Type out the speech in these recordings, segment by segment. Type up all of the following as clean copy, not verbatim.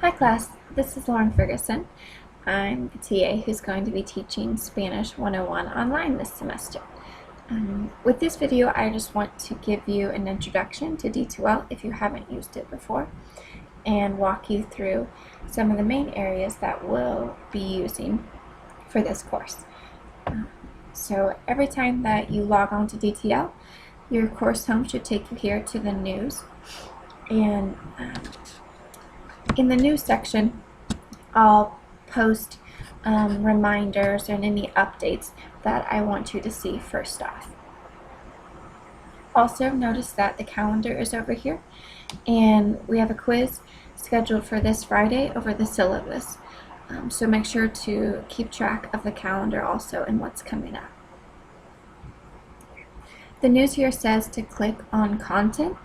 Hi class, this is Lauren Ferguson. I'm the TA who's going to be teaching Spanish 101 online this semester. With this video, I just want to give you an introduction to D2L if you haven't used it before, and walk you through some of the main areas that we'll be using for this course. So every time that you log on to DTL, your course home should take you here to the news, and in the news section, I'll post reminders and any updates that I want you to see first off. Also, notice that the calendar is over here, and we have a quiz scheduled for this Friday over the syllabus. So make sure to keep track of the calendar also and what's coming up. The news here says to click on content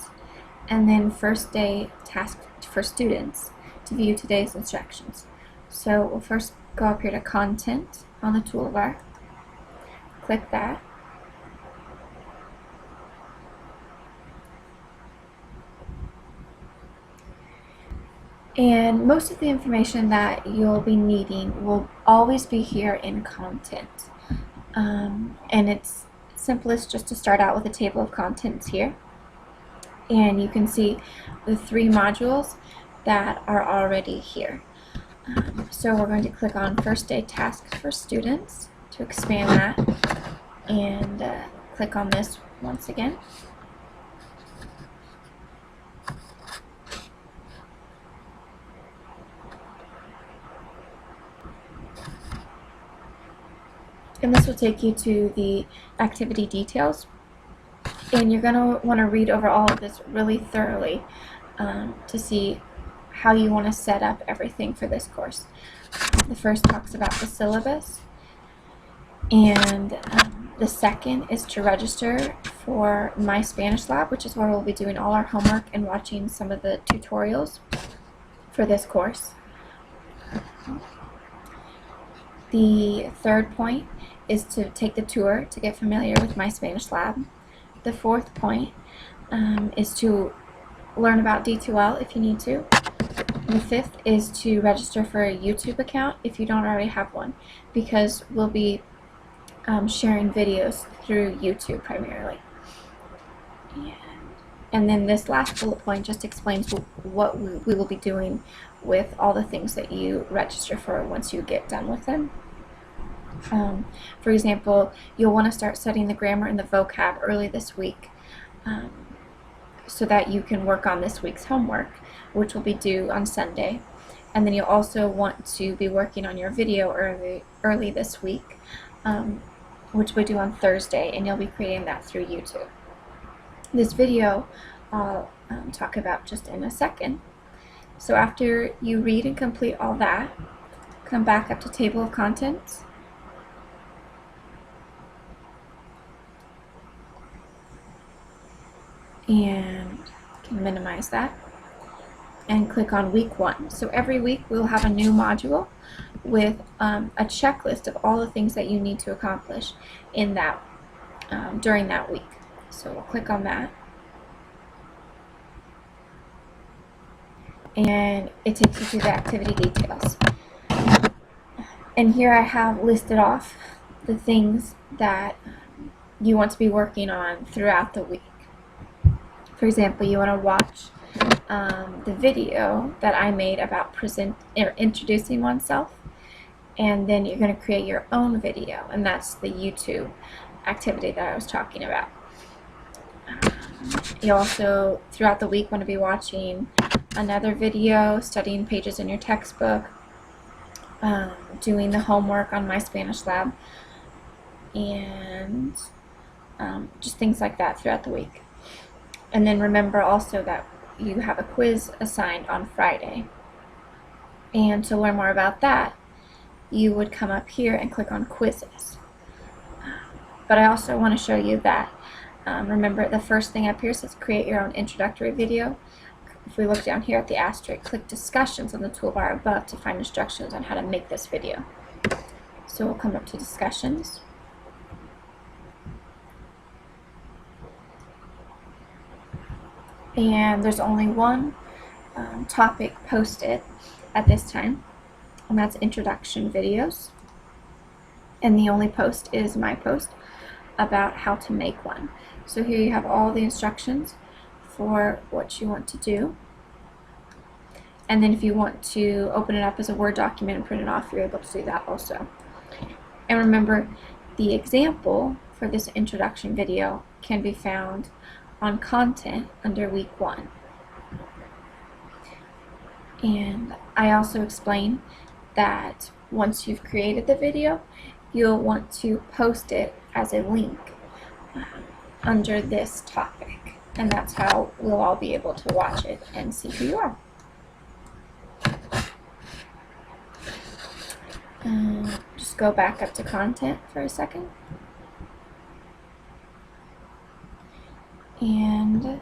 and then first day task for students to view today's instructions. So we'll first go up here to content on the toolbar, click that, and most of the information that you'll be needing will always be here in content, and it's simplest just to start out with a table of contents here, and you can see the 3 modules that are already here. So we're going to click on first day tasks for students to expand that, and click on this once again. And this will take you to the activity details, and you're going to want to read over all of this really thoroughly to see how you want to set up everything for this course. The first talks about the syllabus, and the second is to register for My Spanish Lab, which is where we'll be doing all our homework and watching some of the tutorials for this course. The third point is to take the tour to get familiar with My Spanish Lab. The fourth point is to learn about D2L if you need to. The fifth is to register for a YouTube account if you don't already have one, because we'll be sharing videos through YouTube primarily. And then this last bullet point just explains what we will be doing with all the things that you register for once you get done with them. For example, you'll want to start studying the grammar and the vocab early this week, so that you can work on this week's homework, which will be due on Sunday. And then you'll also want to be working on your video early this week, which we do on Thursday, and you'll be creating that through YouTube. This video I'll talk about just in a second. So after you read and complete all that, come back up to table of contents, and can minimize that, and click on week 1. So every week we'll have a new module with a checklist of all the things that you need to accomplish in that during that week. So we'll click on that, and it takes you through the activity details. And here I have listed off the things that you want to be working on throughout the week. For example, you want to watch the video that I made about introducing oneself, and then you're going to create your own video, and that's the YouTube activity that I was talking about. You also, throughout the week, want to be watching another video, studying pages in your textbook, doing the homework on My Spanish Lab, and just things like that throughout the week. And then remember also that you have a quiz assigned on Friday. And to learn more about that, you would come up here and click on quizzes. But I also want to show you that, remember the first thing up here says create your own introductory video. If we look down here at the asterisk, click discussions on the toolbar above to find instructions on how to make this video. So we'll come up to discussions. And there's only one topic posted, at this time, and that's introduction videos. And the only post is my post about how to make one. So here you have all the instructions for what you want to do. And then if you want to open it up as a Word document and print it off, you're able to do that also. And remember, the example for this introduction video can be found on content under week 1. And I also explain that once you've created the video, you'll want to post it as a link under this topic. And that's how we'll all be able to watch it and see who you are. Just go back up to content for a second. And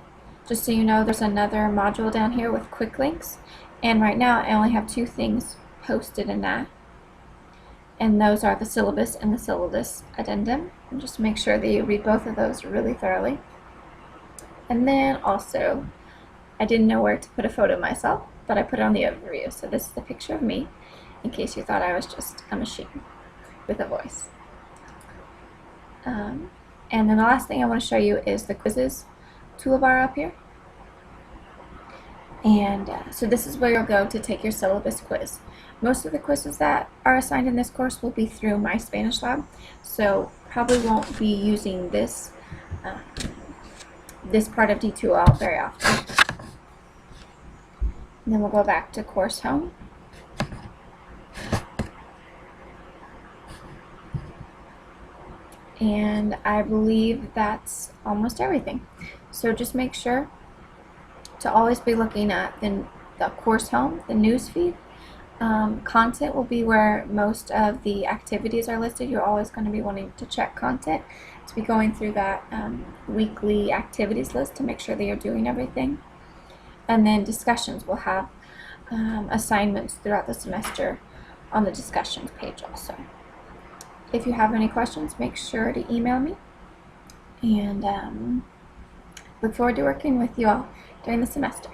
just so you know, there's another module down here with quick links. And right now I only have 2 things posted in that. And those are the syllabus and the syllabus addendum. And just make sure that you read both of those really thoroughly. And then also, I didn't know where to put a photo of myself, but I put it on the overview. So this is the picture of me, in case you thought I was just a machine with a voice. And then the last thing I want to show you is the quizzes toolbar up here. And so this is where you'll go to take your syllabus quiz. Most of the quizzes that are assigned in this course will be through My Spanish Lab, so probably won't be using this this part of D2L very often. And then we'll go back to Course Home. And I believe that's almost everything. So just make sure to always be looking at the Course Home, the news feed. Content will be where most of the activities are listed. You're always going to be wanting to check content to be going through that weekly activities list to make sure that you're doing everything. And then discussions will have assignments throughout the semester on the discussions page also. If you have any questions, make sure to email me, and look forward to working with you all during the semester.